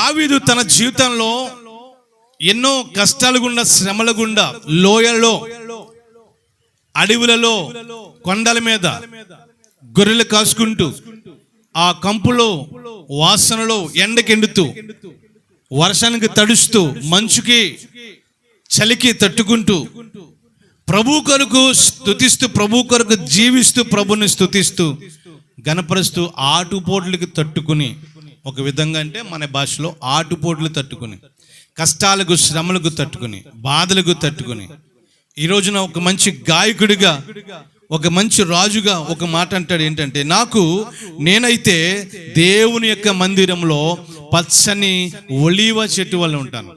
దావీదు తన జీవితంలో ఎన్నో కష్టాలు గుండా, శ్రమల గుండా, లోయల్లో, అడవులలో, కొండల మీద గొర్రెలు కాసుకుంటూ, ఆ కంపులో, వాసనలో, ఎండకెండుతూ, వర్షానికి తడుస్తూ, మంచుకి, చలికి తట్టుకుంటూ, ప్రభు కొరకు స్తుతిస్తూ, ప్రభు కొరకు జీవిస్తూ, ప్రభుని స్తుతిస్తూ, గణపరుస్తూ, ఆటుపోట్లకి తట్టుకుని, ఒక విధంగా అంటే మన భాషలో ఆటుపోట్లు తట్టుకుని, కష్టాలకు, శ్రమలకు తట్టుకుని, బాధలకు తట్టుకుని, ఈ రోజున ఒక మంచి గాయకుడిగా, ఒక మంచి రాజుగా ఒక మాట అంటాడు ఏంటంటే, నేనైతే దేవుని యొక్క మందిరంలో పచ్చని ఒలీవ చెట్టు వల్ల ఉంటాను.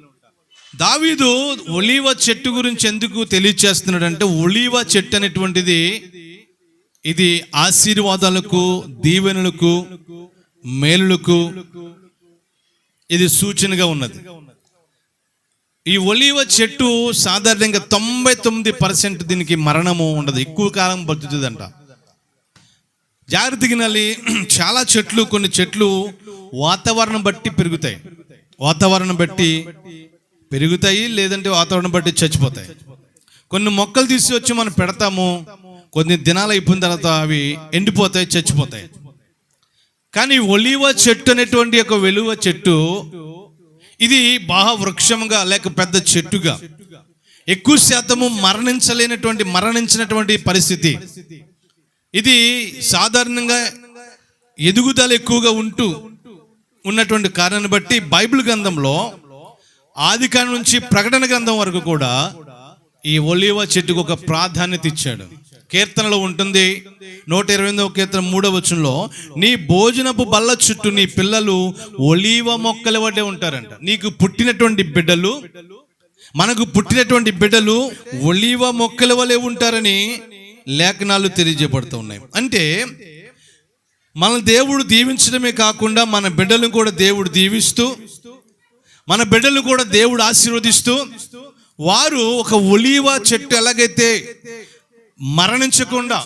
దావీదు ఒలీవ చెట్టు గురించి ఎందుకు తెలియచేస్తున్నాడంటే, ఒలీవ చెట్టు అనేటువంటిది ఇది ఆశీర్వాదాలకు, దీవెనలకు, మేలులకు ఇది సూచనగా ఉన్నది. ఈ ఒలీవ చెట్టు సాధారణంగా 99% దీనికి మరణము ఉండదు, ఎక్కువ కాలం బతుకుతుందంట. జాగ్రత్తగా వినాలి. చాలా చెట్లు, కొన్ని చెట్లు వాతావరణం బట్టి పెరుగుతాయి, వాతావరణం బట్టి పెరుగుతాయి, లేదంటే వాతావరణం బట్టి చచ్చిపోతాయి. కొన్ని మొక్కలు తీసుకొచ్చి మనం పెడతాము, కొన్ని దినాలు అయిపోయిన తర్వాత అవి ఎండిపోతాయి, చచ్చిపోతాయి. కానీ ఒలీవ చెట్టు అనేటువంటి ఒక వెలువ చెట్టు ఇది బాగా వృక్షంగా లేక పెద్ద చెట్టుగా, ఎక్కువ శాతము మరణించినటువంటి పరిస్థితి. ఇది సాధారణంగా ఎదుగుదల ఎక్కువగా ఉన్నటువంటి కారణాన్ని బట్టి బైబిల్ గ్రంథంలో ఆదికాండం నుంచి ప్రకటన గ్రంథం వరకు కూడా ఈ ఒలీవ చెట్టుకు ఒక ప్రాధాన్యత ఇచ్చాడు. కీర్తనలో ఉంటుంది, 128వ కీర్తన 3వ వచనంలో, నీ భోజనపు బల్ల చుట్టూ నీ పిల్లలు ఒలీవ మొక్కల వడ్డే ఉంటారంట. నీకు పుట్టినటువంటి బిడ్డలు, మనకు పుట్టినటువంటి బిడ్డలు ఒలీవ మొక్కల వలె ఉంటారని లేఖనాలు తెలియజేయబడుతూ ఉన్నాయి. అంటే మన దేవుడు దీవించడమే కాకుండా మన బిడ్డలను కూడా దేవుడు దీవిస్తూ, మన బిడ్డలు కూడా దేవుడు ఆశీర్వదిస్తూ, వారు ఒక ఒలీవ చెట్టు ఎలాగైతే మరణించకుండా,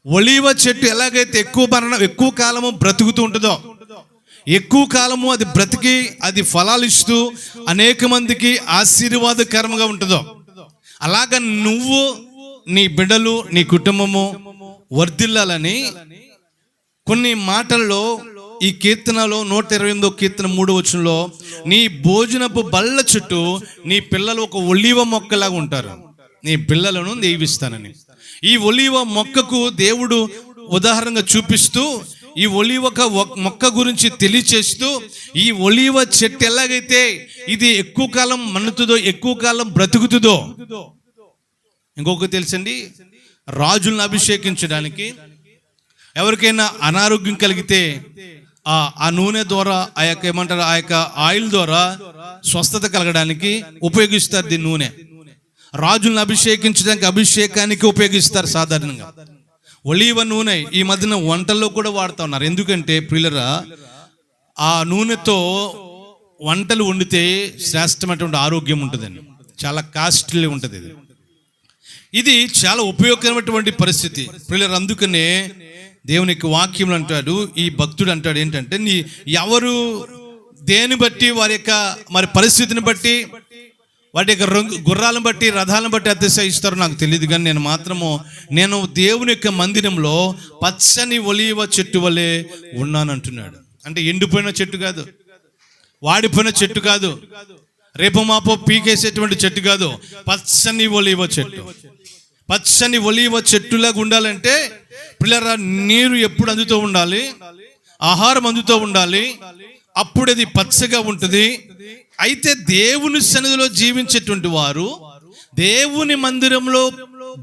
ఒలీవ చెట్టు ఎలాగైతే ఎక్కువ కాలము బ్రతుకుతూ ఉంటుందో, ఎక్కువ కాలము అది బ్రతికి అది ఫలాలు ఇస్తూ అనేక మందికి ఆశీర్వాదకరంగా ఉంటుందో, అలాగ నువ్వు, నీ బిడ్డలు, నీ కుటుంబము వర్ధిల్లాలని కొన్ని మాటల్లో ఈ కీర్తనలో 128వ కీర్తన 3వ వచనంలో, నీ భోజనపు బల్ల చుట్టూ నీ పిల్లలు ఒక ఒలీవ మొక్కలాగా ఉంటారు, నీ పిల్లలను దీవిస్తానని. ఈ ఒలీవ మొక్కకు దేవుడు ఉదాహరణగా చూపిస్తూ, ఈ ఒలీవ మొక్క గురించి తెలియచేస్తూ, ఈ ఒలీవ చెట్టు ఎలాగైతే ఇది ఎక్కువ కాలం మన్నుతుందో, ఎక్కువ కాలం బ్రతుకుతుందో. ఇంకొక తెలుసండి, రాజులను అభిషేకించడానికి, ఎవరికైనా అనారోగ్యం కలిగితే ఆ నూనె ద్వారా, ఆ యొక్క ఆయిల్ ద్వారా స్వస్థత కలగడానికి ఉపయోగిస్తారు. దీని నూనె రాజులను అభిషేకానికి ఉపయోగిస్తారు సాధారణంగా. ఒలీవ నూనె ఈ మధ్యన వంటల్లో కూడా వాడుతూ ఉన్నారు. ఎందుకంటే ప్రియులరా, ఆ నూనెతో వంటలు వండితే శ్రేష్టమైనటువంటి ఆరోగ్యం ఉంటుందండి, చాలా కాస్ట్లీ ఉంటుంది. ఇది చాలా ఉపయోగకరమైనటువంటి పరిస్థితి ప్రియులరా. అందుకనే దేవునికి వాక్యం అంటాడు, ఈ భక్తుడు అంటాడు ఏంటంటే, ఎవరు దేని బట్టి వారి యొక్క మరి పరిస్థితిని బట్టి, వాటి యొక్క గుర్రాలను బట్టి, రథాలను బట్టి అతిశయిస్తారో నాకు తెలియదు, కానీ నేను దేవుని యొక్క మందిరంలో పచ్చని ఒలీవ చెట్టు వలె ఉన్నానంటున్నాడు. అంటే ఎండిపోయిన చెట్టు కాదు, వాడిపోయిన చెట్టు కాదు, రేపు మాపో పీకేసేటువంటి చెట్టు కాదు, పచ్చని ఒలీవ చెట్టు. పచ్చని ఒలీవ చెట్టులాగా ఉండాలంటే పిల్లరా, నీరు ఎప్పుడు అందుతూ ఉండాలి, ఆహారం అందుతూ ఉండాలి, అప్పుడు అది పచ్చగా ఉంటుంది. అయితే దేవుని సన్నిధిలో జీవించేటువంటి వారు, దేవుని మందిరంలో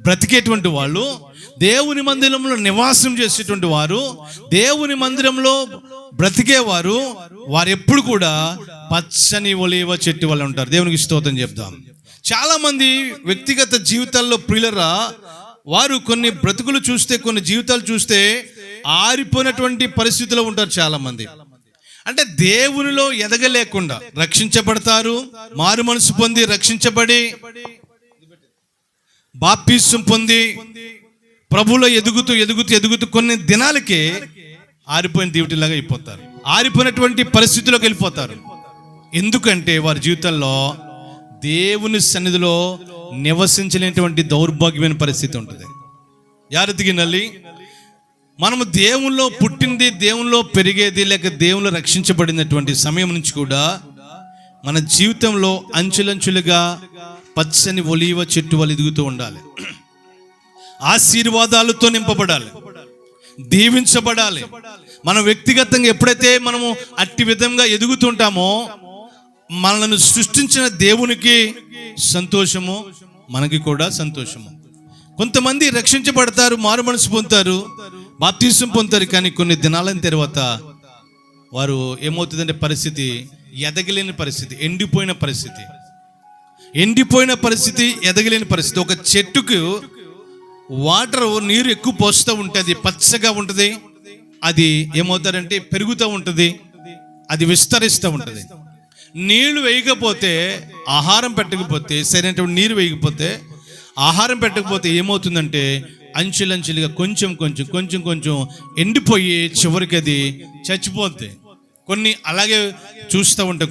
బ్రతికేటువంటి వాళ్ళు, దేవుని మందిరంలో నివాసం చేసేటువంటి వారు, దేవుని మందిరంలో బ్రతికేవారు, వారు ఎప్పుడు కూడా పచ్చని ఒలీవ చెట్టు వల్ల ఉంటారు. దేవునికి స్తోత్రం చెప్దాం. చాలా మంది వ్యక్తిగత జీవితాల్లో ప్రియులరా, వారు కొన్ని బ్రతుకులు చూస్తే, కొన్ని జీవితాలు చూస్తే ఆరిపోయినటువంటి పరిస్థితిలో ఉంటారు చాలా మంది. అంటే దేవునిలో ఎదగలేకుండా రక్షించబడతారు, మారు మనసు పొంది రక్షించబడి బాప్తిసం పొంది ప్రభువులో ఎదుగుతూ కొన్ని దినాలకే ఆరిపోయిన దేవుటిలాగా అయిపోతారు, ఆరిపోయినటువంటి పరిస్థితిలోకి వెళ్ళిపోతారు. ఎందుకంటే వారి జీవితాల్లో దేవుని సన్నిధిలో నివసించలేనటువంటి దౌర్భాగ్యమైన పరిస్థితి ఉంటుంది. యారతికి నల్లి మనము దేవుల్లో పుట్టింది, దేవుల్లో పెరిగేది, లేక దేవుల్లో రక్షించబడినటువంటి సమయం నుంచి కూడా మన జీవితంలో అంచులంచులుగా పచ్చని ఒలీవ చెట్టు వల్ల ఎదుగుతూ ఉండాలి. ఆశీర్వాదాలతో నింపబడాలి, దీవించబడాలి. మనం వ్యక్తిగతంగా ఎప్పుడైతే మనము అట్టి విధంగా ఎదుగుతుంటామో మనల్ని సృష్టించిన దేవునికి సంతోషము, మనకి కూడా సంతోషము. కొంతమంది రక్షించబడతారు, మారు మనసు పొందుతారు, బాప్తిసం పొందుతారు. కానీ కొన్ని దినాలైన తర్వాత వారు ఏమవుతుందంటే పరిస్థితి ఎదగలేని పరిస్థితి, ఎండిపోయిన పరిస్థితి, ఎదగలేని పరిస్థితి. ఒక చెట్టుకు నీరు ఎక్కువ పోస్తూ ఉంటే అది పచ్చగా ఉంటుంది, అది ఏమవుతారంటే పెరుగుతూ ఉంటుంది, అది విస్తరిస్తూ ఉంటుంది. నీళ్లు వేయకపోతే, ఆహారం పెట్టకపోతే, సరైనటువంటి నీరు వేయకపోతే, ఆహారం పెట్టకపోతే ఏమవుతుందంటే అంచులంచులుగా కొంచెం ఎండిపోయి చివరికి అది చచ్చిపోద్ది. కొన్ని అలాగే చూస్తూ ఉంటాం.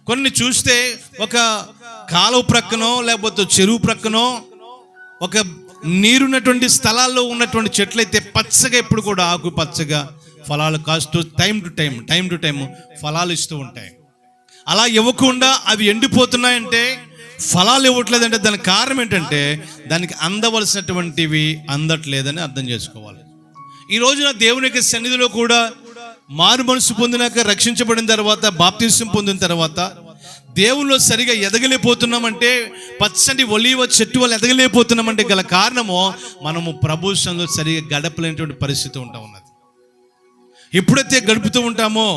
కొన్ని చూస్తే ఒక కాలువ ప్రక్కనో లేకపోతే చెరువు ప్రక్కనో ఒక నీరున్నటువంటి స్థలాల్లో ఉన్నటువంటి చెట్లయితే పచ్చగా ఎప్పుడు కూడా ఆకు పచ్చగా ఫలాలు కాస్తూ టైం టు టైం ఫలాలు ఇస్తూ ఉంటాయి. అలా ఇవ్వకుండా అవి ఎండిపోతున్నాయంటే, ఫలాలు ఇవ్వట్లేదంటే దానికి కారణం ఏంటంటే దానికి అందవలసినటువంటివి అందట్లేదని అర్థం చేసుకోవాలి. ఈ రోజున దేవుని యొక్క సన్నిధిలో కూడా మారు మనసు పొందినాక, రక్షించబడిన తర్వాత, బాప్తిసం పొందిన తర్వాత దేవుల్లో సరిగా ఎదగలేకపోతున్నామంటే, పచ్చని ఒలీవ చెట్టు వల్ల ఎదగలేకపోతున్నామంటే గల కారణము మనము ప్రభు సన్నిధిలో సరిగా గడపలేనటువంటి పరిస్థితి ఉన్నది. ఎప్పుడైతే గడుపుతూ ఉంటామో,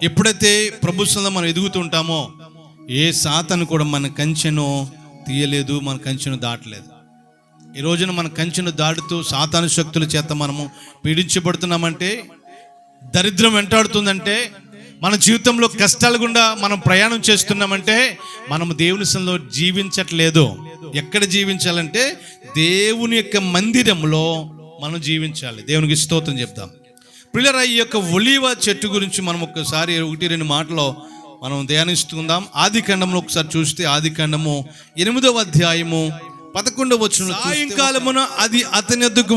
ఎప్పుడైతే ప్రభు సన్నిధిలో మనం ఎదుగుతూ ఉంటామో, ఏ సాతాను కూడా మన కంచెను తీయలేదు, మన కంచెను దాటలేదు. ఈ రోజున మన కంచెను దాటుతూ సాతాను శక్తుల చేత మనము పీడించబడుతున్నామంటే, దరిద్రం వెంటాడుతుందంటే, మన జీవితంలో కష్టాల గుండా మనం ప్రయాణం చేస్తున్నామంటే మనము దేవుని సన్నిధిలో జీవించట్లేదు. ఎక్కడ జీవించాలంటే దేవుని యొక్క మందిరంలో మనం జీవించాలి. దేవునికి స్తోత్రం చెప్తాం. ప్రియులారా, ఈ యొక్క ఒలీవ చెట్టు గురించి మనం ఒక్కసారి 1-2 మాటలో మనం ధ్యానిస్తుందాం. ఆదికాండంలో ఒకసారి చూస్తే, ఆదికాండము 8వ అధ్యాయము 11వ వచనంలో, సాయంకాలమున అది అతని వద్దకు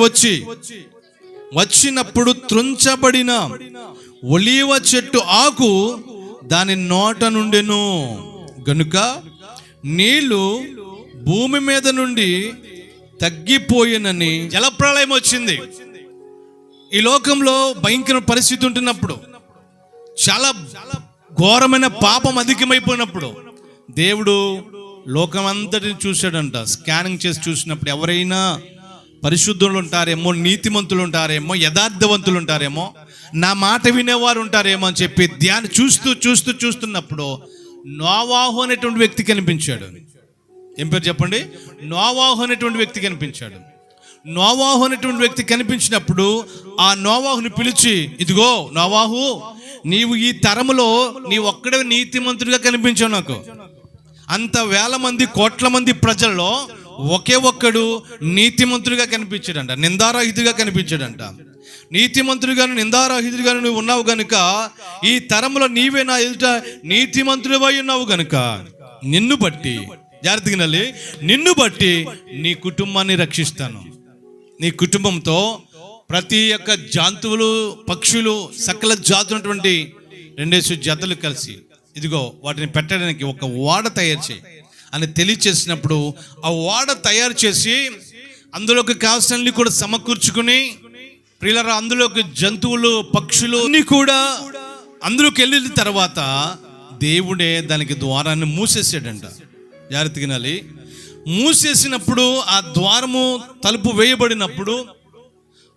వచ్చినప్పుడు త్రుంచబడిన ఒలీవ చెట్టు ఆకు దాని నోట నుండెను గనుక నీళ్లు భూమి మీద నుండి తగ్గిపోయినని. జలప్రళయం వచ్చింది. ఈ లోకంలో భయంకర పరిస్థితి ఉంటున్నప్పుడు, చాలా ఘోరమైన పాపం అధికమైపోయినప్పుడు దేవుడు లోకం అంతటిని చూశాడంట. స్కానింగ్ చేసి చూసినప్పుడు ఎవరైనా పరిశుద్ధులు ఉంటారేమో, నీతిమంతులు ఉంటారేమో, యథార్థవంతులు ఉంటారేమో, నా మాట వినేవారు ఉంటారేమో అని చెప్పి చూస్తున్నప్పుడు నోవాహు అనేటువంటి వ్యక్తి కనిపించాడు. ఏం పేరు చెప్పండి? నోవాహు అనేటువంటి వ్యక్తి కనిపించాడు. నోవాహు అనేటువంటి వ్యక్తి కనిపించినప్పుడు ఆ నోవాహుని పిలిచి, ఇదిగో నోవాహు, నీవు ఈ తరములో నీ ఒక్కడే నీతిమంతుడిగా కనిపించావు నాకు. అంత వేల మంది, కోట్ల మంది ప్రజల్లో ఒకే ఒక్కడు నీతిమంతుడిగా కనిపించాడంట, నిందారహితుడిగా కనిపించాడంట. నీతిమంతుడిగాను నిందారహితుడిగాను నువ్వు ఉన్నావు గనుక, ఈ తరములో నీవే నా ఎదుట నీతిమంతుడివై ఉన్నావు గనుక నిన్ను బట్టి, జాగ్రత్తగా నల్లి, నిన్ను బట్టి నీ కుటుంబాన్ని రక్షిస్తాను. నీ కుటుంబంతో ప్రతి ఒక్క జంతువులు, పక్షులు, సకల జాతున్నటువంటి 2 జతలు కలిసి ఇదిగో వాటిని పెట్టడానికి ఒక ఓడ తయారు చేయి అని తెలియచేసినప్పుడు, ఆ ఓడ తయారు చేసి అందులోకి కావాల్సినవి కూడా సమకూర్చుకుని, ప్రియులారా, అందులోకి జంతువులు, పక్షులు అన్ని కూడా అందులోకి వెళ్ళిన తర్వాత దేవుడే దానికి ద్వారాన్ని మూసేసాడంట. జాగ్రత్తగా వినాలి. మూసేసినప్పుడు ఆ ద్వారము తలుపు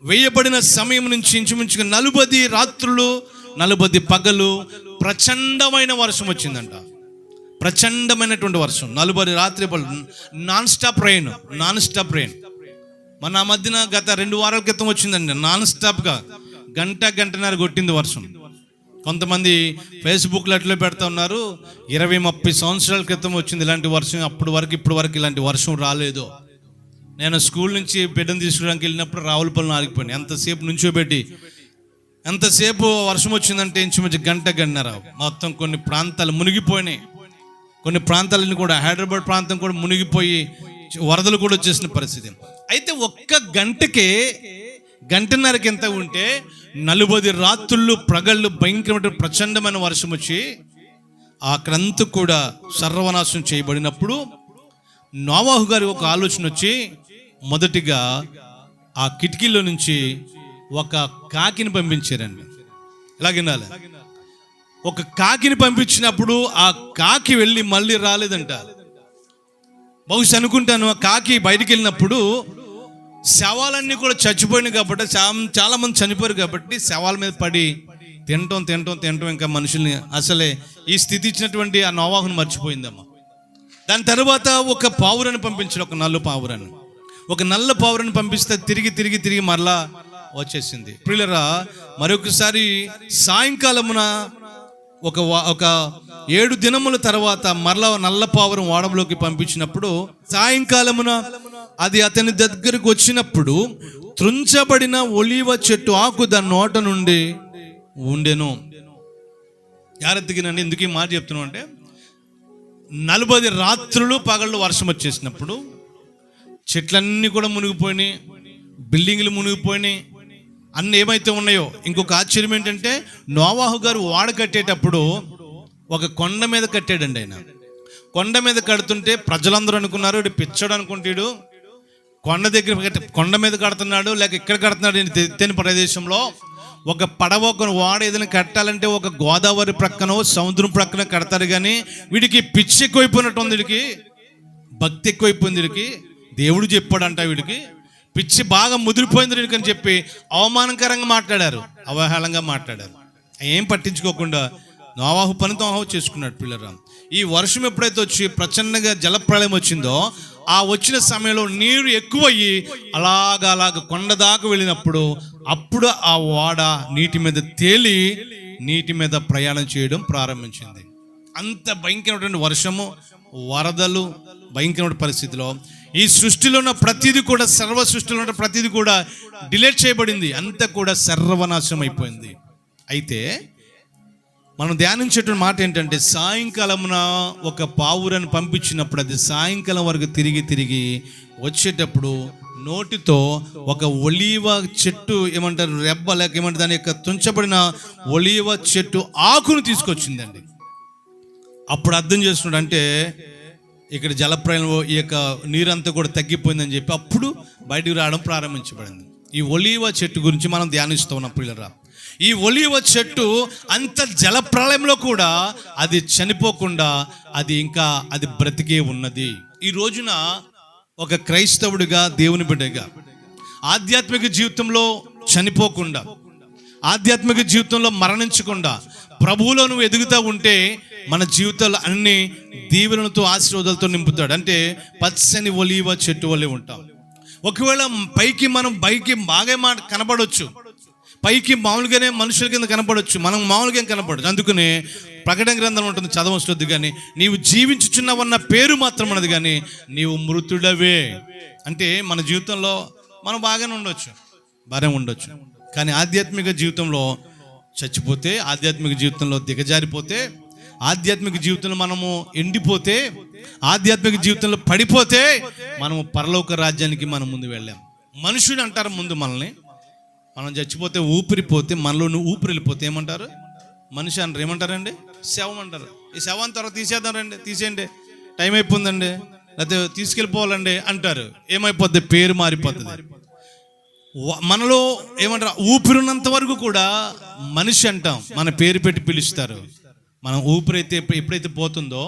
వేయబడిన సమయం నుంచి ఇంచుమించుగా 40 రాత్రులు 40 పగలు ప్రచండమైన వర్షం వచ్చిందంట. ప్రచండమైనటువంటి వర్షం, 40 రాత్రి నాన్ స్టాప్ రెయిన్. మన మధ్యన గత 2 వారాల క్రితం వచ్చిందండి, నాన్ స్టాప్గా గంటన్నర కొట్టింది వర్షం. కొంతమంది ఫేస్బుక్లో అట్లా పెడతా ఉన్నారు, 20-30 సంవత్సరాల క్రితం వచ్చింది ఇలాంటి వర్షం, ఇప్పుడు వరకు ఇలాంటి వర్షం రాలేదు. నేను స్కూల్ నుంచి బిడ్డను తీసుకురావడానికి వెళ్ళినప్పుడు రావులపల్లిని ఆగిపోయాను. ఎంతసేపు నుంచోబెట్టి ఎంతసేపు వర్షం వచ్చిందంటే ఇంచుమించు గంటన్నర మొత్తం కొన్ని ప్రాంతాలు మునిగిపోయినాయి. కొన్ని ప్రాంతాలన్నీ కూడా హైదరాబాద్ ప్రాంతం కూడా మునిగిపోయి వరదలు కూడా వచ్చేసిన పరిస్థితి. అయితే ఒక్క గంటన్నరకి ఎంత ఉంటే 40 రాత్రులు ప్రగళ్ళు భయంకరమైన ప్రచండమైన వర్షం వచ్చి అక్కడంతా కూడా సర్వనాశనం చేయబడినప్పుడు నోవాహు గారి ఒక ఆలోచన వచ్చి మొదటిగా ఆ కిటికీలో నుంచి ఒక కాకిని పంపించారండి. ఎలాగినాలి, ఒక కాకిని పంపించినప్పుడు ఆ కాకి వెళ్ళి మళ్ళీ రాలేదంట. బహుశా అనుకుంటాను ఆ కాకి బయటికి వెళ్ళినప్పుడు శవాలన్నీ కూడా చచ్చిపోయినాయి కాబట్టి, చాలా మంది చనిపోయారు కాబట్టి శవాల మీద పడి తినటం ఇంకా మనుషుల్ని అసలే ఈ స్థితి ఇచ్చినటువంటి ఆ నోవాహును మర్చిపోయిందమ్మా. దాని తర్వాత ఒక పావురాన్ని పంపించారు, ఒక నల్ల పావురాన్ని పంపిస్తే తిరిగి మరలా వచ్చేసింది. ప్రియులరా, మరొకసారి సాయంకాలమున ఒక 7 దినముల తర్వాత మరలా నల్ల పావురం ఓడలోకి పంపించినప్పుడు సాయంకాలమున అది అతని దగ్గరకు వచ్చినప్పుడు త్రుంచబడిన ఒలీవ చెట్టు ఆకు దాని నోట నుండి ఉండెను. జాగ్రత్తగానండి, ఎందుకు ఈ మాట చెప్తున్నాం అంటే 40 రాత్రులు పగళ్ళు వర్షం వచ్చేసినప్పుడు చెట్లన్నీ కూడా మునిగిపోయినాయి, బిల్డింగ్లు మునిగిపోయినాయి, అన్నీ ఏమైతే ఉన్నాయో. ఇంకొక ఆశ్చర్యం ఏంటంటే నోవాహు గారు ఓడ కట్టేటప్పుడు ఒక కొండ మీద కట్టాడండి. ఆయన కొండ మీద కడుతుంటే ప్రజలందరూ అనుకున్నారు ఇటు పిచ్చడు అనుకుంటాడు, కొండ మీద కడుతున్నాడు లేక ఇక్కడ కడుతున్నాడు. ఎత్తైన ప్రదేశంలో ఒక పడవ ఒక ఓడ ఏదైనా కట్టాలంటే ఒక గోదావరి ప్రక్కనో సముద్రం ప్రక్కన కడతారు, కానీ వీడికి పిచ్చి ఎక్కువైపోయినట్టు ఉంది, వీడికి భక్తి ఎక్కువైపోయింది, వీడికి దేవుడు చెప్పాడంట, వీడికి పిచ్చి బాగా ముదిరిపోయింది వీడికి అని చెప్పి అవమానకరంగా మాట్లాడారు, అవహేళంగా మాట్లాడారు. ఏం పట్టించుకోకుండా నోవాహు పనితో చేసుకున్నాడు. పిల్లరా, ఈ వర్షం ఎప్పుడైతే వచ్చి ప్రచండంగా జలప్రళయం వచ్చిందో ఆ వచ్చిన సమయంలో నీరు ఎక్కువయ్యి అలాగ కొండ దాకా వెళ్ళినప్పుడు అప్పుడు ఆ ఓడ నీటి మీద తేలి నీటి మీద ప్రయాణం చేయడం ప్రారంభించింది. అంత భయంకరమైన వర్షము, వరదలు, భయంకరమైన పరిస్థితిలో ఈ సృష్టిలో ఉన్న ప్రతిదీ కూడా, సర్వ సృష్టిలో ఉన్న ప్రతిదీ కూడా డిలీట్ చేయబడింది, అంతా కూడా సర్వనాశనం అయిపోయింది. అయితే మనం ధ్యానించేటువంటి మాట ఏంటంటే సాయంకాలమున ఒక పావురాన్ని పంపించినప్పుడు అది సాయంకాలం వరకు తిరిగి వచ్చేటప్పుడు నోటితో ఒక ఒలీవ చెట్టు ఏమంటారు రెబ్బ లేక ఏమంటారు దాని యొక్క తుంచబడిన ఒలీవ చెట్టు ఆకును తీసుకొచ్చిందండి. అప్పుడు అర్థం చేస్తున్నాడు అంటే ఇక్కడ జలప్రలయం ఈ యొక్క నీరంతా కూడా తగ్గిపోయిందని చెప్పి అప్పుడు బయటికి రావడం ప్రారంభించబడింది. ఈ ఒలీవ చెట్టు గురించి మనం ధ్యానిస్తూ ఉన్నాం. పిల్లరా, ఈ ఒలీవ చెట్టు అంత జలప్రలయంలో కూడా అది చనిపోకుండా అది బ్రతికే ఉన్నది. ఈ రోజున ఒక క్రైస్తవుడిగా, దేవుని బిడ్డగా ఆధ్యాత్మిక జీవితంలో చనిపోకుండా, ఆధ్యాత్మిక జీవితంలో మరణించకుండా ప్రభువులో నువ్వు ఎదుగుతూ ఉంటే మన జీవితాలు అన్ని దీవెనలతో ఆశీర్వాదాలతో నింపుతాడు. అంటే పచ్చని ఒలీవ చెట్టు వల్లే ఉంటాం. ఒకవేళ పైకి బాగా కనపడవచ్చు, పైకి మామూలుగానే మనుషుల కింద కనపడవచ్చు, మనం మామూలుగా కనపడచ్చు. అందుకనే ప్రకటన గ్రంథం ఉంటుంది, చదవస్తుంది, కానీ నీవు జీవించుచున్నావన్న పేరు మాత్రం ఉన్నది, కానీ నీవు మృతుడవే. అంటే మన జీవితంలో మనం బాగానే ఉండొచ్చు, కానీ ఆధ్యాత్మిక జీవితంలో చచ్చిపోతే, ఆధ్యాత్మిక జీవితంలో దిగజారిపోతే, ఆధ్యాత్మిక జీవితంలో మనము ఎండిపోతే, ఆధ్యాత్మిక జీవితంలో పడిపోతే మనము పరలోక రాజ్యానికి మనం ముందు వెళ్ళాం. మనుషుడు అంటారు ముందు మనల్ని, మనం చచ్చిపోతే ఊపిరిపోతే మనలో ఊపిరి వెళ్ళిపోతే ఏమంటారు? మనిషి అంటారు. ఏమంటారండి? శవం అంటారు. ఈ శవాన్ని తర్వాత తీసేయండి, టైం అయిపోతుందండి, లేకపోతే తీసుకెళ్ళిపోవాలండి అంటారు. ఏమైపోద్ది? పేరు మారిపోతుంది. మనలో ఏమంటారు? ఊపిరి ఉన్నంత వరకు కూడా మనిషి అంటాం, మన పేరు పెట్టి పిలుస్తారు. మనం ఊపిరి అయితే ఎప్పుడైతే పోతుందో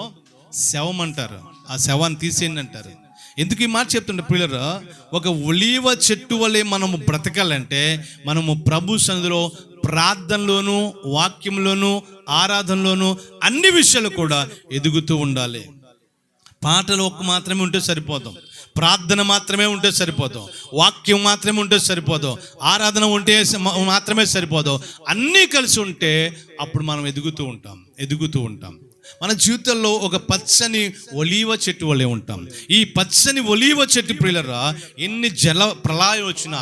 శవం అంటారు, ఆ శవాన్ని తీసేయండి అంటారు. ఎందుకు ఈ మాట చెప్తుంటే పిల్లలు, ఒక ఒలీవ చెట్టు వల్లే మనము బ్రతకాలంటే మనము ప్రభు సన్నిధిలో ప్రార్థనలోను, వాక్యంలోను, ఆరాధనలోను అన్ని విషయాలు కూడా ఎదుగుతూ ఉండాలి. పాటలు మాత్రమే ఉంటే సరిపోతాం, ప్రార్థన మాత్రమే ఉంటే సరిపోతాం, వాక్యం మాత్రమే ఉంటే సరిపోతాం, ఆరాధన ఉంటే మాత్రమే సరిపోతాం. అన్నీ కలిసి ఉంటే అప్పుడు మనం ఎదుగుతూ ఉంటాం. మన జీవితంలో ఒక పచ్చని ఒలీవ చెట్టు వలె ఉంటాం. ఈ పచ్చని ఒలీవ చెట్టు ప్రియులరా, ఎన్ని జల ప్రళయం వచ్చినా,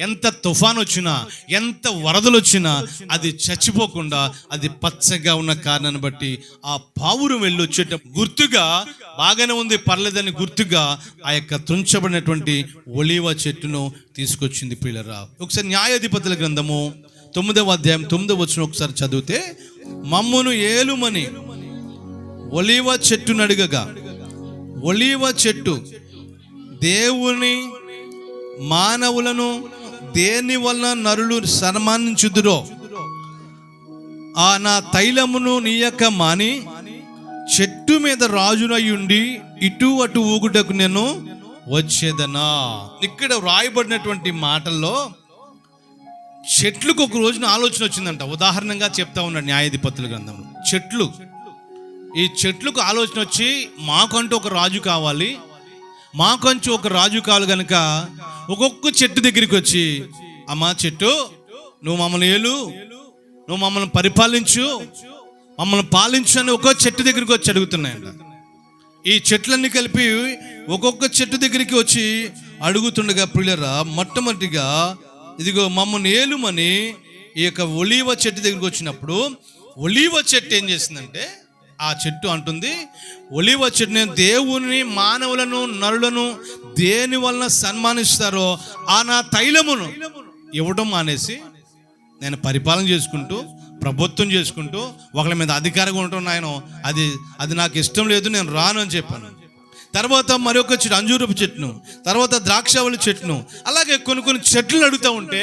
ఎంత తుఫాన్ వచ్చినా, ఎంత వరదలు వచ్చినా అది చచ్చిపోకుండా అది పచ్చగా ఉన్న కారణాన్ని బట్టి ఆ పావురం వెళ్ళి వచ్చేట గుర్తుగా బాగానే ఉంది, పర్లేదని గుర్తుగా ఆ యొక్క తుంచబడినటువంటి ఒలీవ చెట్టును తీసుకొచ్చింది పిల్లరా. ఒకసారి న్యాయాధిపతుల గ్రంథము 9వ అధ్యాయం 9వ వచనం ఒకసారి చదివితే, మమ్మును ఏలుమని ఒలీవ చెట్టును అడగగా, ఒలీవ చెట్టు దేవుని మానవులను దేని వలన నరులు సన్మానించుదురో ఆ నా తైలమును నీయక మాని చెట్టు మీద రాజునయ్యుండి ఇటు అటు ఊగుటకు నేను వచ్చేదనా. ఇక్కడ వ్రాయబడినటువంటి మాటల్లో చెట్లకు ఒక రోజున ఆలోచన వచ్చిందంట. ఉదాహరణగా చెప్తా ఉన్నాడు న్యాయాధిపతుల గ్రంథంలో. ఈ చెట్లకు ఆలోచన వచ్చి మాకంటూ ఒక రాజు కావాలి, మాకంటూ ఒక రాజు కావాలి కనుక ఒక్కొక్క చెట్టు దగ్గరికి వచ్చి, అమ్మా చెట్టు నువ్వు మమ్మల్ని ఏలు, నువ్వు మమ్మల్ని పరిపాలించు, మమ్మల్ని పాలించు అని ఒక్కొక్క చెట్టు దగ్గరికి వచ్చి అడుగుతున్నాయంట. ఈ చెట్లన్నీ కలిపి ఒక్కొక్క చెట్టు దగ్గరికి వచ్చి అడుగుతుండగా పిల్లరా, మొట్టమొదటిగా ఇదిగో మమ్మల్ని ఏలుమని ఈ యొక్క ఒలీవ చెట్టు దగ్గరికి వచ్చినప్పుడు ఒలీవ చెట్టు ఏం చేసిందంటే, ఆ చెట్టు అంటుంది, ఒలీవ చెట్టు నేను దేవుని మానవులను నరులను దేని వలన సన్మానిస్తారో ఆ నా తైలమును ఇవ్వడం మానేసి నేను పరిపాలన చేసుకుంటూ ప్రభుత్వం చేసుకుంటూ ఒకళ్ళ మీద అధికారంగా ఉండటం నాయన అది నాకు ఇష్టం లేదు, నేను రాను అని చెప్పాను. తర్వాత మరొక చెట్టు అంజూరపు చెట్టును, తర్వాత ద్రాక్షావళి చెట్టును, అలాగే కొన్ని చెట్లు అడుగుతూ ఉంటే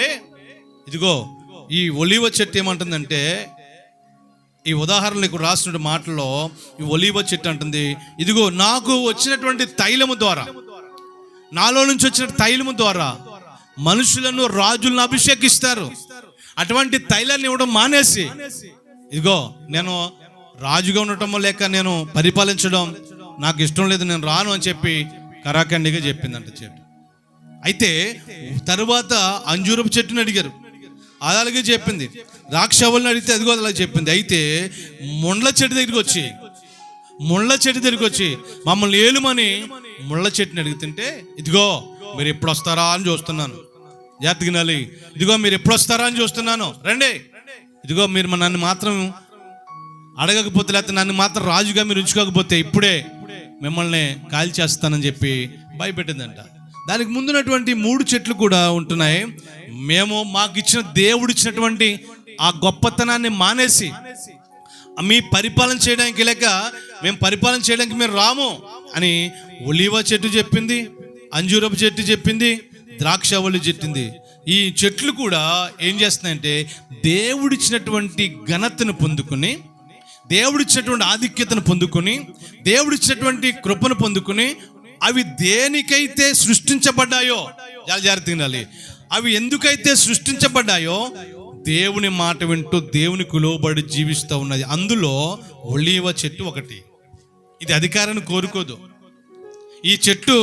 ఇదిగో ఈ ఒలీవ చెట్టు ఏమంటుందంటే, ఈ ఉదాహరణకు రాసిన మాటల్లో ఈ ఒలీవ చెట్టు అంటుంది, ఇదిగో నాకు వచ్చినటువంటి తైలము ద్వారా, నాలో నుంచి వచ్చిన తైలము ద్వారా మనుషులను రాజులను అభిషేకిస్తారు. అటువంటి తైలాన్ని ఇవ్వడం మానేసి ఇదిగో నేను రాజుగా ఉండటం లేక నేను పరిపాలించడం నాకు ఇష్టం లేదు, నేను రాను అని చెప్పి కరాఖండిగా చెప్పిందంట చెట్టు. అయితే తరువాత అంజూరపు చెట్టుని అడిగారు, అది అలాగే చెప్పింది. ద్రాక్షావళిని అడిగితే అదిగో అలాగే చెప్పింది. అయితే ముళ్ళ చెట్టు దగ్గరికి వచ్చి మమ్మల్ని ఏలుమని ముళ్ళ చెట్టుని అడుగుతుంటే, ఇదిగో మీరు ఎప్పుడు వస్తారా అని చూస్తున్నాను, జాగ్రత్తగా వినాలి, ఇదిగో మీరు ఎప్పుడు వస్తారా అని చూస్తున్నాను, రండి, ఇదిగో మీరు నన్ను మాత్రం అడగకపోతే, లేకపోతే నన్ను మాత్రం రాజుగా మీరు ఉంచుకోకపోతే ఇప్పుడే మిమ్మల్ని కాల్ చేస్తానని చెప్పి భయపెట్టిందంట. దానికి ముందున్నటువంటి 3 చెట్లు కూడా ఉంటున్నాయి. మేము మాకు ఇచ్చిన దేవుడు ఇచ్చినటువంటి ఆ గొప్పతనాన్ని మానేసి మీ పరిపాలన చేయడానికి లేక మేము పరిపాలన చేయడానికి మేము రాము అని ఒలీవ చెట్టు చెప్పింది, అంజూరపు చెట్టు చెప్పింది, ద్రాక్షావళి చెట్టింది. ఈ చెట్లు కూడా ఏం చేస్తున్నాయంటే దేవుడిచ్చినటువంటి ఘనతను పొందుకొని, దేవుడిచ్చినటువంటి ఆధిక్యతను పొందుకొని, దేవుడిచ్చినటువంటి కృపను పొందుకొని, అవి దేనికైతే సృష్టించబడ్డాయో, జాగ్రత్తగా వినాలి, అవి ఎందుకైతే సృష్టించబడ్డాయో దేవుని మాట వింటూ దేవునికి లోబడి జీవిస్తూ ఉన్నది. అందులో ఒలీవ చెట్టు ఒకటి. ఇది అధికారాన్ని కోరుకోదు, ఈ చెట్టు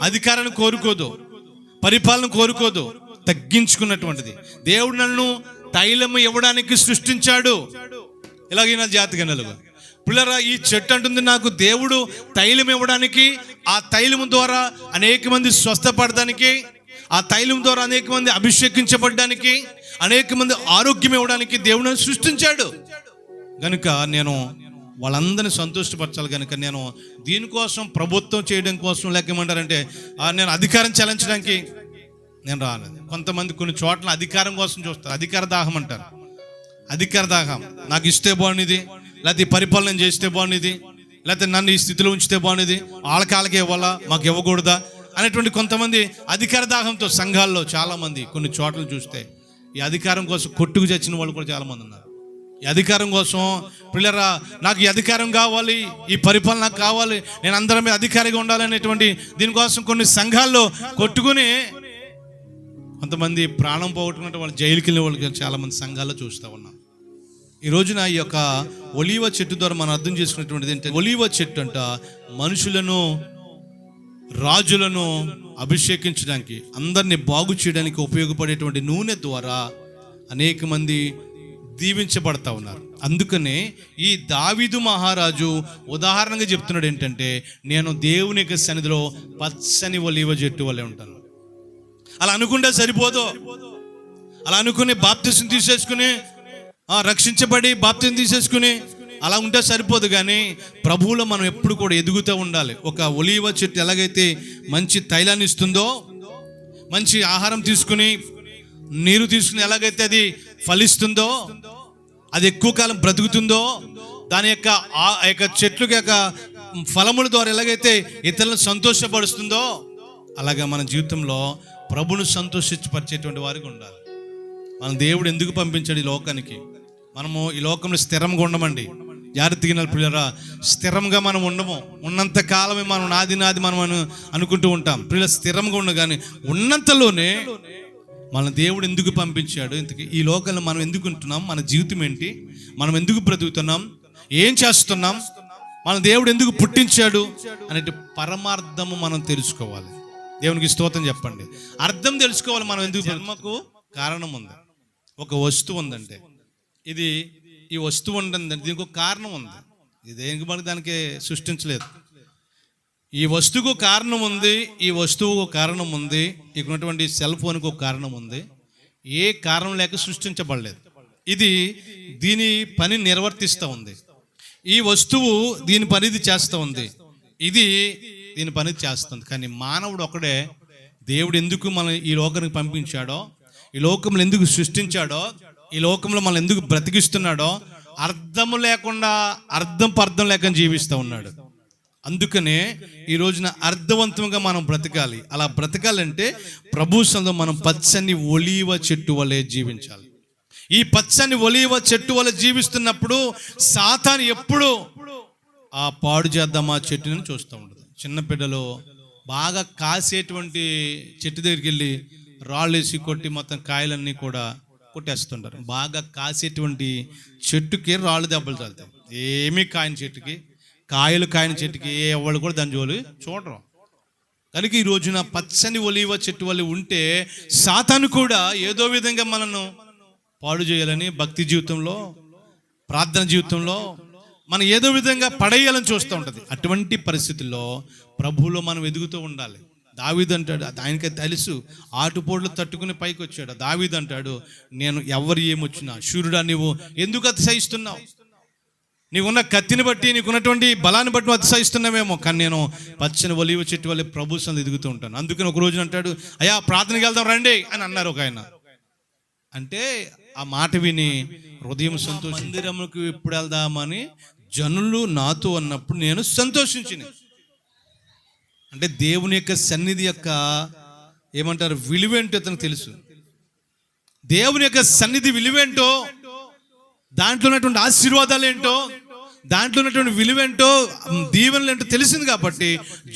అధికారాన్ని కోరుకోదు, పరిపాలన కోరుకోదు, తగ్గించుకున్నటువంటిది. దేవుడు నన్ను తైలము ఇవ్వడానికి సృష్టించాడు. ఇలాగైనా జాతిగా నలుగు పిల్లరా, ఈ చెట్టు అంటుంది నాకు దేవుడు తైలం ఇవ్వడానికి, ఆ తైలము ద్వారా అనేక మంది స్వస్థపడడానికి, ఆ తైలం ద్వారా అనేక మంది అభిషేకించబడడానికి, అనేక మంది ఆరోగ్యం ఇవ్వడానికి దేవుడు నన్ను సృష్టించాడు. కనుక నేను వాళ్ళందరినీ సంతోషపరచాలి. కనుక నేను దీనికోసం ప్రభుత్వం చేయడం కోసం లేకేమంటారంటే నేను అధికారం చెల్లించడానికి నేను రాలేదు. కొంతమంది కొన్ని చోట్ల అధికారం కోసం చూస్తారు, అధికార దాహం అంటారు. అధికార దాహం, నాకు ఇస్తే బాగుంది, లేకపోతే పరిపాలన చేస్తే బాగుంది, లేకపోతే నన్ను ఈ స్థితిలో ఉంచితే బాగుంది, వాళ్ళకి ఇవ్వాలా మాకు ఇవ్వకూడదా అనేటువంటి కొంతమంది అధికార దాహంతో సంఘాల్లో చాలామంది కొన్ని చోట్ల చూస్తే ఈ అధికారం కోసం కొట్టుకు చచ్చిన వాళ్ళు కూడా చాలామంది ఉన్నారు. ఈ అధికారం కోసం పిల్లరా నాకు ఈ అధికారం కావాలి, ఈ పరిపాలన నాకు కావాలి, నేను అందరం మీద అధికారిగా ఉండాలనేటువంటి దీనికోసం కొన్ని సంఘాల్లో కొట్టుకుని కొంతమంది ప్రాణం పోగొట్టుకుంటే వాళ్ళు జైలుకి వెళ్ళిన వాళ్ళు చాలామంది సంఘాల్లో చూస్తూ ఉన్నాం. ఈ రోజున ఈ యొక్క ఒలీవ చెట్టు ద్వారా మనం అర్థం చేసుకున్నటువంటిది ఏంటంటే, ఒలీవ చెట్టు అంట మనుషులను రాజులను అభిషేకించడానికి, అందరినీ బాగు చేయడానికి ఉపయోగపడేటువంటి నూనె ద్వారా అనేక మంది దీవించబడతా ఉన్నారు. అందుకనే ఈ దావీదు మహారాజు ఉదాహరణగా చెప్తున్నాడు ఏంటంటే, నేను దేవుని యొక్క సన్నిధిలో పచ్చని ఒలీవ చెట్టు వలె ఉంటాను. అలా అనుకుంటే సరిపోదు. అలా అనుకుని బాప్తిసం తీసేసుకుని రక్షించబడి బాప్తిసం తీసేసుకుని అలా ఉంటే సరిపోదు. కానీ ప్రభువులో మనం ఎప్పుడు కూడా ఎదుగుతూ ఉండాలి. ఒక ఒలీవ చెట్టు ఎలాగైతే మంచి తైలాన్ని ఇస్తుందో, మంచి ఆహారం తీసుకుని నీరు తీసుకుని ఎలాగైతే అది ఫలిస్తుందో, అది ఎక్కువ కాలం బ్రతుకుతుందో, దాని యొక్క చెట్ల యొక్క ఫలముల ద్వారా ఎలాగైతే ఇతరులను సంతోషపరుస్తుందో, అలాగా మన జీవితంలో ప్రభువును సంతోషపరిచేటువంటి వారికి ఉండాలి. మన దేవుడు ఎందుకు పంపించాడు ఈ లోకానికి? మనము ఈ లోకంలో స్థిరంగా ఉండమండి. జాగ్రత్తగా ప్రియులారా, స్థిరంగా మనం ఉండము. ఉన్నంత కాలమే మనం నాది మనం అనుకుంటూ ఉంటాం. ప్రియుల స్థిరంగా ఉండ, కానీ ఉన్నంతలోనే మన దేవుడు ఎందుకు పంపించాడు, ఇంతకీ ఈ లోకంలో మనం ఎందుకు ఉంటున్నాం, మన జీవితం ఏంటి, మనం ఎందుకు బ్రతుకుతున్నాం, ఏం చేస్తున్నాం, మన దేవుడు ఎందుకు పుట్టించాడు అనే పరమార్థము మనం తెలుసుకోవాలి. దేవునికి స్తోత్రం చెప్పండి. అర్థం తెలుసుకోవాలి. మనం ఎందుకు జన్మకు కారణం ఉంది. ఒక వస్తువు ఉందంటే ఇది ఈ వస్తువు ఉందంటే దీనికి ఒక కారణం ఉంది. ఇది దేనికి మనకి దానికి సృష్టించలేదు. ఈ వస్తువుకు కారణం ఉంది, ఈ వస్తువుకు కారణం ఉంది, ఇక్కడ ఉన్నటువంటి సెల్ ఫోన్కి ఒక కారణం ఉంది. ఏ కారణం లేక సృష్టించబడలేదు. ఇది దీని పని నిర్వర్తిస్తూ ఉంది. ఈ వస్తువు దీని పనిది చేస్తూ ఉంది, ఇది దీని పని చేస్తుంది. కానీ మానవుడు ఒకడే. దేవుడు ఎందుకు మనం ఈ లోకానికి పంపించాడో, ఈ లోకంలో ఎందుకు సృష్టించాడో, ఈ లోకంలో మనం ఎందుకు బ్రతికిస్తున్నాడో అర్థం లేకుండా, పర్థం లేకుండా జీవిస్తూ ఉన్నాడు. అందుకనే ఈ రోజున అర్థవంతంగా మనం బ్రతకాలి. అలా బ్రతకాలంటే ప్రభు సంఘంలో మనం పచ్చని ఒలీవ చెట్టు వలె జీవించాలి. ఈ పచ్చని ఒలీవ చెట్టు వలె జీవిస్తున్నప్పుడు సాతాను ఎప్పుడు ఆ పాడు చేద్దామా చెట్టుని చూస్తూ ఉంటుంది. చిన్న బిడ్డలు బాగా కాసేటువంటి చెట్టు దగ్గరికి వెళ్ళి రాళ్ళు వేసి కొట్టి మొత్తం కాయలన్నీ కూడా కొట్టేస్తుంటారు. బాగా కాసేటువంటి చెట్టుకి రాళ్ళు దెబ్బలు తగులుతాయి. ఏమీ కాయని చెట్టుకి, కాయని చెట్టుకి ఎవరు కూడా దాని జోలి చూడరు. కనుక ఈ రోజున పచ్చని ఒలీవ చెట్టు వల్ల ఉంటే సాతాను కూడా ఏదో విధంగా మనను పాడు చేయాలని, భక్తి జీవితంలో, ప్రార్థన జీవితంలో మనం ఏదో విధంగా పడేయాలని చూస్తూ ఉంటుంది. అటువంటి పరిస్థితుల్లో ప్రభువులో మనం ఎదుగుతూ ఉండాలి. దావీదు అంటాడు, ఆయనకి తెలుసు, ఆటుపోట్లు తట్టుకుని పైకి వచ్చాడు. దావీదు అంటాడు, నేను ఎవరు ఏమొచ్చినా, శూరుడా నీవు ఎందుకు అతిశయిస్తున్నావు? నీకున్న కత్తిని బట్టి, నీకున్నటువంటి బలాన్ని బట్టి అతిశయిస్తున్నావేమో, కానీ నేను పచ్చని ఒలీవ చెట్టు వల్ల ప్రభు సన్నిధిలో ఎదుగుతూ ఉంటాను. అందుకని ఒక రోజున అంటాడు, అయ్యా ప్రార్థనకి వెళ్దాం రండి అని అన్నారు ఒక ఆయన. అంటే ఆ మాట విని హృదయం సంతోషం. మందిరములకు ఎప్పుడు వెళ్దామని జనులు నాతో అన్నప్పుడు నేను సంతోషించిన. అంటే దేవుని యొక్క సన్నిధి యొక్క ఏమంటారు విలువేంటో అతనికి తెలుసు. దేవుని యొక్క సన్నిధి విలువేంటో, దాంట్లో ఉన్నటువంటి ఆశీర్వాదాలు ఏంటో, దాంట్లో ఉన్నటువంటి విలువేంటో, దీవెనలు ఏంటో తెలిసింది. కాబట్టి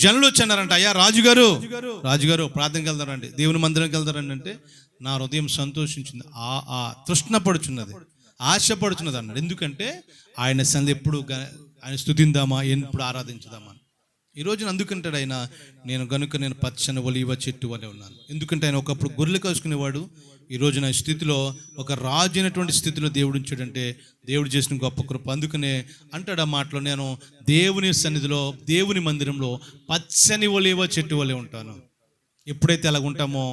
జనులు వచ్చన్నారంట, అయ్యా రాజుగారు ప్రార్థనకి వెళ్తారండి, దేవుని మందిరానికి వెళ్తారండి. అంటే నా హృదయం సంతోషించింది, ఆ తృష్ణపడుచున్నది, ఆశపడుచున్నది అన్నాడు. ఎందుకంటే ఆయన సన్నిధి ఎప్పుడు ఆయన స్తుతిందామా, ఎప్పుడు ఆరాధించుదామా. ఈ రోజున అందుకంటాడు ఆయన, నేను పచ్చని ఒలీవ చెట్టు వలె ఉన్నాను. ఎందుకంటే ఆయన ఒకప్పుడు గొర్రెలు కాసుకునేవాడు. ఈ రోజున స్థితిలో ఒక రాజు అయినటువంటి స్థితిలో దేవుడు ఉంచాడంటే దేవుడు చేసిన గొప్ప కృప. అందుకనే అంటాడు ఆ మాటలో, నేను దేవుని సన్నిధిలో, దేవుని మందిరంలో పచ్చని ఒలీవ చెట్టు వలె ఉంటాను. ఎప్పుడైతే అలా ఉంటామో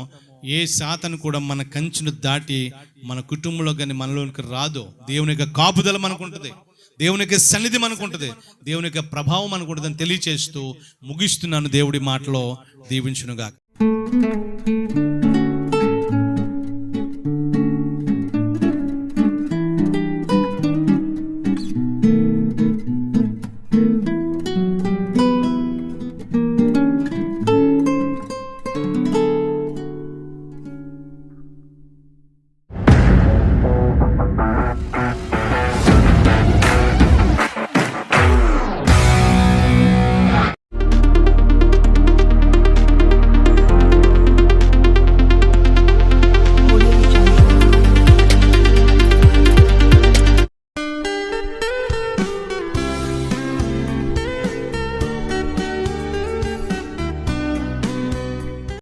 ఏ సాతాను కూడా మన కంచెను దాటి మన కుటుంబంలో కానీ మనలోనికి రాదో. దేవుని యొక్క కాపుదల మనకు ఉంటుంది, దేవుని యొక్క సన్నిధి మనకు ఉంటుంది, దేవుని యొక్క ప్రభావం మనకు ఉంటుందని తెలియచేస్తూ ముగిస్తున్నాను. దేవుడి మాటలో దీవించునుగాక.